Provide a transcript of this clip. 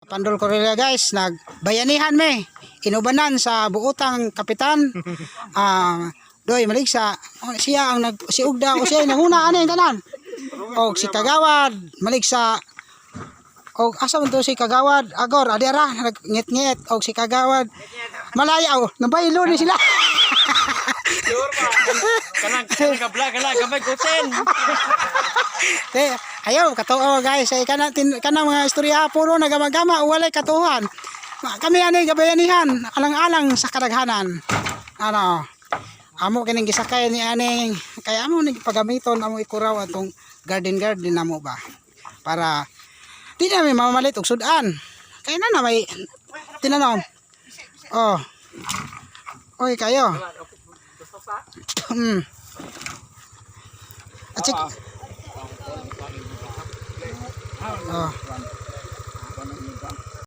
Pandol Correa guys, nagbayanihan me. Inubanan sa buotang kapitan. Doy maligsa siya ang si Ugda o siya nanguna ani tanan. Og si Kagawad maligsa og asa man to si Kagawad agor adira ngit-ngit og si Kagawad malayaw nabaylo ni sila. Kanang kabla gamay kutin. Ayaw katuo guys ay kanang mga istorya puro nagamagama walay katuhan. Kami ani gabayanihan alang-alang sa kadaghanan. Ano amo kining gisakay ni aning kaya amo ning pagamiton amo ikuraw atong garden namo ba para di na may mamalit og sudan kaya na may tinanom oy kayo at